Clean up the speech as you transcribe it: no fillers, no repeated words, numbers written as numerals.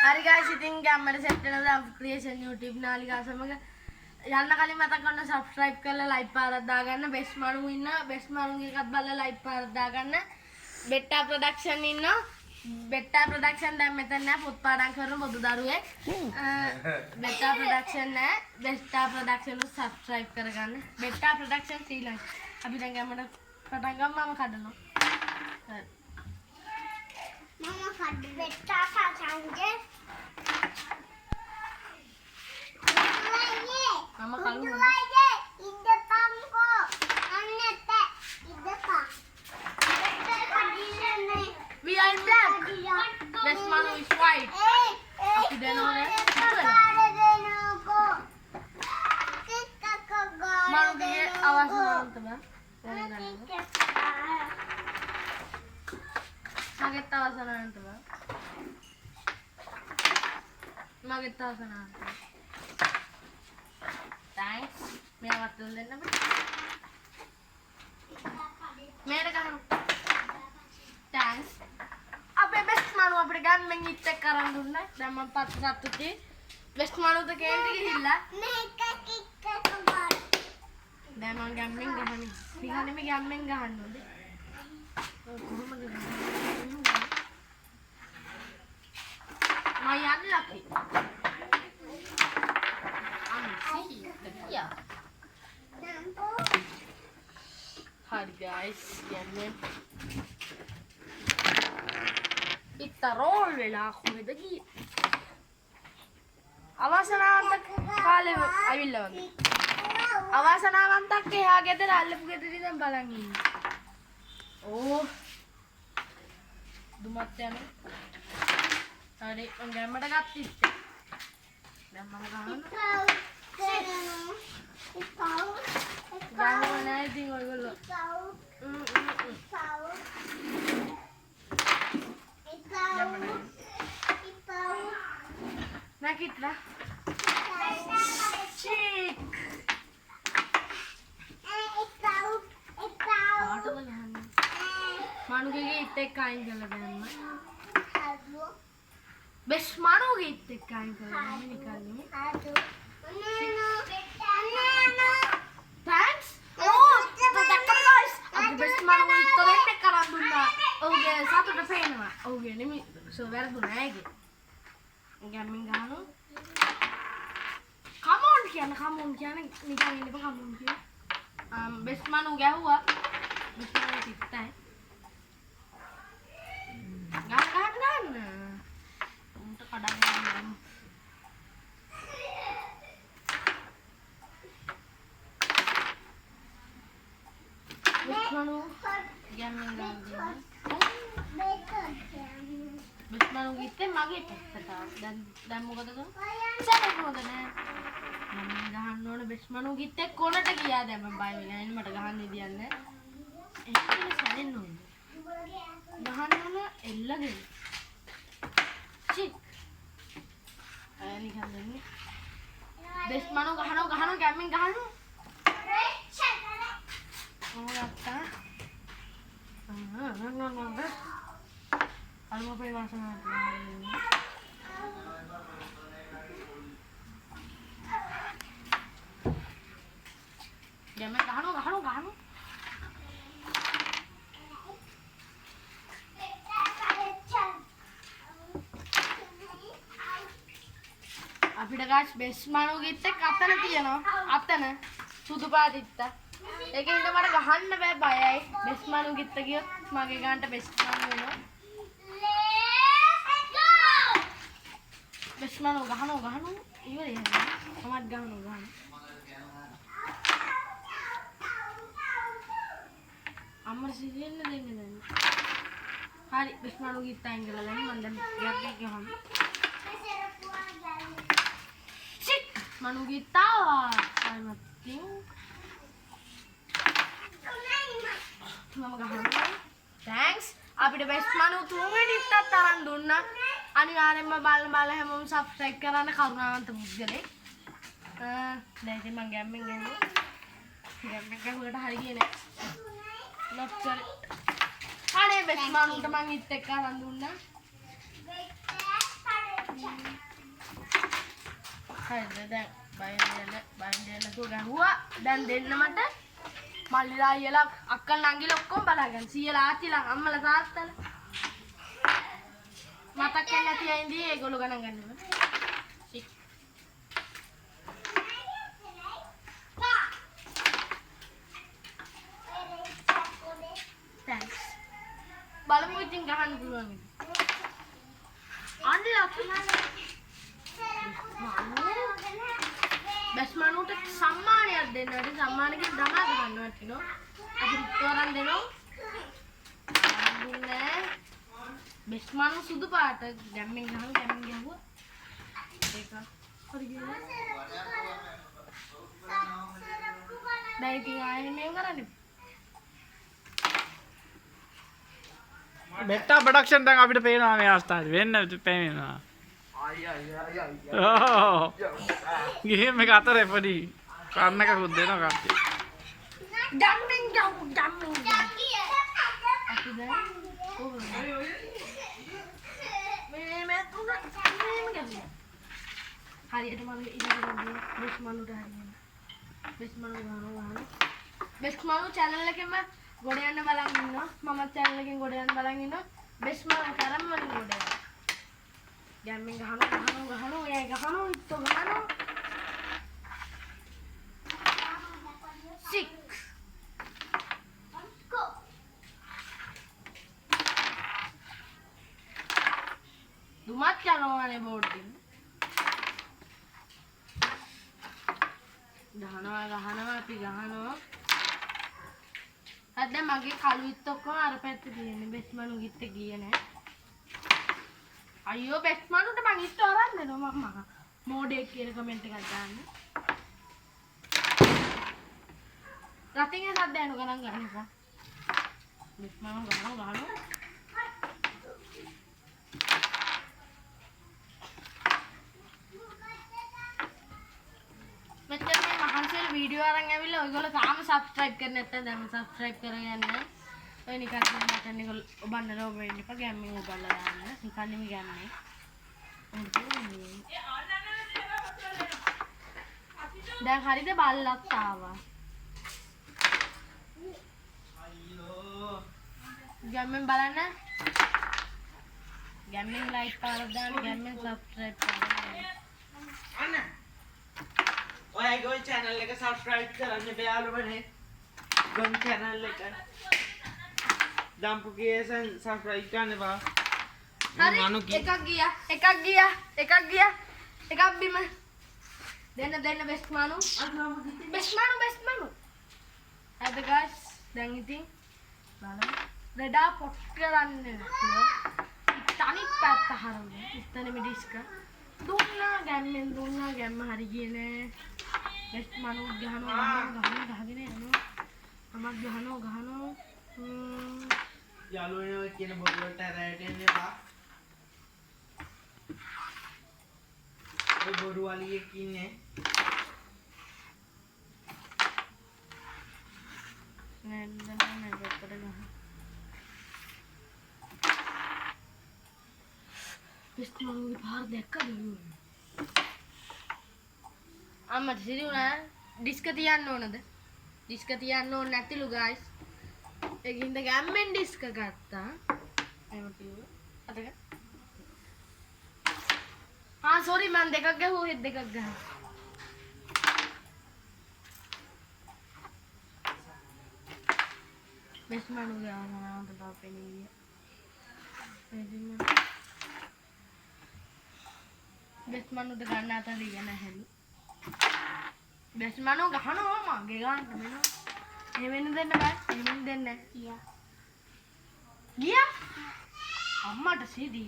හරි guys ඉතින් ගැම්මට set වෙනවා ක්‍රියේෂන් YouTube නාලිකාව සමග යන්න කලින් මතක් කරන්න subscribe කරලා like පාරක් දාගන්න බෙස් මනු ඉන්න බෙස් මනුගේ එකත් බලලා like පාරක් දාගන්න බෙට්ටා ප්‍රොඩක්ෂන් ඉන්න බෙට්ටා ප්‍රොඩක්ෂන් දැන් මෙතන නෑ පොත් පාඩම් කරන පොදු දරුවෙක් බෙට්ටා ප්‍රොඩක්ෂන් නෑ බෙට්ටා ප්‍රොඩක්ෂන් උත් subscribe කරගන්න බෙට්ටා ප්‍රොඩක්ෂන් ශ්‍රී ලංකා අපි දැන් ගැම්මට පටන් ගමු මම කඩනවා Mama had betta sange. Mama kalu. Ide pangko. Annette. Ide pa. We are in black. This manu is white. Api denone. Manu ke awas nanti ba. Magetta wasana antaba magetta wasana antaba thanks me awatul denna ba mera kahanu thanks abe best manu apde gammen itte karan dunna dan man pat sattuti best manu to kendi gihilla meka kikka kubar dan man gammen gahani digane me gammen gahannu de kurumage Mayan laki. Sih, ya. Hari guys, yan. Itarol wala ako dagi. Awasanawantak kale avilla wage. Awasanawantak eha gedera allapu gederi dan balan inne. Oh. Dumat yana. Tadi gambar gatis. Dan mana kahan? Jangan mana ini ngol-ngol. Nakit lah. Cik. Ada lagi mana? Manu kaya itte kain kalau dan best manu itte kain kalau ini kali. Thanks. Oh, terdapat guys. Aku best manu itu rete karan dulu. Oke, satu depan mah. Oke, ini sobat dulu lagi. Gaming gano. Kamu kian ini kan ini apa kamu kian? Best manu gak huwa. Best manu kita. Gan. Untuk kadang-kadang. Best manu gaming gano. Best manu kita mage peta dan මොකද සරල මොකද නෑ මම ගහන්න ඕන බෙස් මනු ගිත්තේ කොනට ගියා දැන් මම බය වෙලා ඉන්නේ මට ගහන්න දෙන්නේ ඒක සැලෙන්න ඕනේ ගහන්න ඕන එල්ලගෙන චික් අයනි ගන්නේ බෙස් මනු ගහනවා ගැම්මින් ගහනවා oh yatta Alma pa yung masa natin. Gamen, gahano. අපිට guys බෙස් මනු ගිත්තේ අතන තියෙනවා. අතන සුදු පාටිත්ත. ඒකෙන් මට ගහන්න බෑ බයයි. බෙස් මනු ගිත්ත ගියොත් මගේ ගන්නට බෙස් මනු වෙනවා. බෙස් මනු ගහනවා. ඉවරයි. මමත් ගහනවා. අම්මා සිරියන්න දෙන්නේ නැහැ. හරි බෙස් මනු ගිත්තයින් කියලා දැන් මම දැන් යක් ගහන්න. Manu kita, ay mating. Mama gahan. Thanks. Abi the best manu tunge ditta taran dunna. අනිවාර්යෙන්ම බලලා හැමෝම subscribe කරන්න කරුණාවන්ත පුද්ගලෙක්. දැන් ඉතින් මම ගැම්මෙන් ගන්නේ. ගැම්මෙන් ගහුවට හරියන්නේ නැහැ. not correct. අනේ බෙස්ට් මනුන්ට මං ඉත් එක්ක අරන් දුන්නා. හරිද දැන් බයෙන් දෙන්න තු ගහුවා. දැන් දෙන්න මට මල්ලිලා අයියලා අක්කලා නංගිලා ඔක්කොම බලාගන්න. සීයලා ආච්චිලා අම්මලා තාත්තලා. මතක් වෙන්නේ නැති අයින්දී ඒගොල්ලෝ ගණන් ගන්නවා. Thanks. බලමු ඉතින් ගහන්න පුළුවන්. බෙස්ට් මනුට සම්මානයක් දෙන්නට සම්මානකින් දමා ගන්නවා කියනවා. අපි තෝරන් දෙනවා. දුන්නේ බෙස්ට් මනු සුදු පාට ගැම්මෙන් ගහුවා. ඒක හරියට. දැන් ඉතින් ආයෙ මේව කරන්නේ. මෙට්ටා ප්‍රොඩක්ෂන් දැන් අපිට පේනවා මේ අවස්ථාවේ වෙන්න පේනවා. ගේම් එක අතරේ පොඩි කන්නකකුත් දෙනවා කට්ටිය. ජම්මින් අපි දැන් මේ තුන හරියට මම ඉතින් බෙස්ට් මනුට හරියට බෙස්ට් මනු ගහනවා. බෙස්ට් මනු channel එකෙම ගොඩ යන්න බලන් ඉන්නවා. මම channel එකෙන් ගොඩ යන්න බලන් ඉන්නවා. බෙස්ට් මනු කරම් වලින් ගොඩ යනවා. ගැම්මෙන් ගහනවා එයා ගහනවා ඉතෝ ගහනවා 6 දුමත් යනවානේ බෝඩ් එක ගහනවා අපි ගහනවා අද මගේ කළුවිත් ඔක්කොම අර පැත්තේ තියෙන්නේ බෙස්ට් මනු ගිත්ත ගියේ නෑ අයියෝ බෙස්ට් මනුට මං ඉස්ස අරන් දෙනවා මම මෝඩේ කියලා කමෙන්ට් එකක් දාන්න. රතිගේ සද්ද යන ගණන් ගන්න එපා. බෙස්ට් මනු ගහනවා. මෙච්චර මේ මහන්සියට වීඩියෝ අරන් ඇවිල්ලා ඔයගොල්ලෝ තාම සබ්ස්ක්‍රයිබ් කරන්නේ නැත්නම් දැන් සබ්ස්ක්‍රයිබ් කරගෙන යන්න. ඔය නිකන් මටන් එක ඔබන්නලා ඔබ වෙන්න එපා ගැම්මින් ඔබලා දාන්න. නිකන් නෙමෙයි ගැම්මේ. දැන් හරිද බල්ලත් ආවා. ගැම්මෙන් බලන්න. ගැම්මෙන් ලයික් පාරක් දාන්න ගැම්මෙන් සබ්ස්ක්‍රයිබ් කරන්න. අන්න. ඔයගේ channel එක subscribe කරන්න බෑලුවනේ. ගොන් channel එක. දම්පු කේසන් subscribe කරන්න බා. හරි එකක් ගියා එකක් බිම දෙන්න බෙස්ට් මනු හරිද guys දැන් ඉතින් බලමු රෙඩා පොට් කරන්න තනිත් පැත්ත හරවන්න ඉතන මේ ඩිස්ක දුන්නා ගැම්ම හරි ගියේ නෑ බෙස්ට් මනු ගහගෙන යනවා තමත් ගහනවා යාළුවනේ ඔය කියන බොරුවට රැට එන්න එපා. ඔය බොරු වලියෙක් ඉන්නේ. නෑ දෙකට ගහ. බෙස්ට් මනුගේ පාර දැක්කද? අම්මට සිරි උනා ඩිස්ක තියන්න ඕනද? ඩිස්ක තියන්න ඕන නැතිලු guys. ඒකින්ද ගැම්මෙන් ඩිස්ක ගත්තා. එහෙම කිව්වා. අතක. sorry මන් දෙකක් ගහුවා හෙත් දෙකක් ගහනවා. බෙස්ට් මනු ගානවා තව පෙන්නේ. එදින්න. බෙස්ට් මනුට ගන්න අතර ඉගෙන හැලු. බෙස්ට් මනු ගහනවා මගේ ගන්න වෙනවා. එහෙම දෙන්න බෑ. එහෙම දෙන්න. ගියා. අම්මට සිදී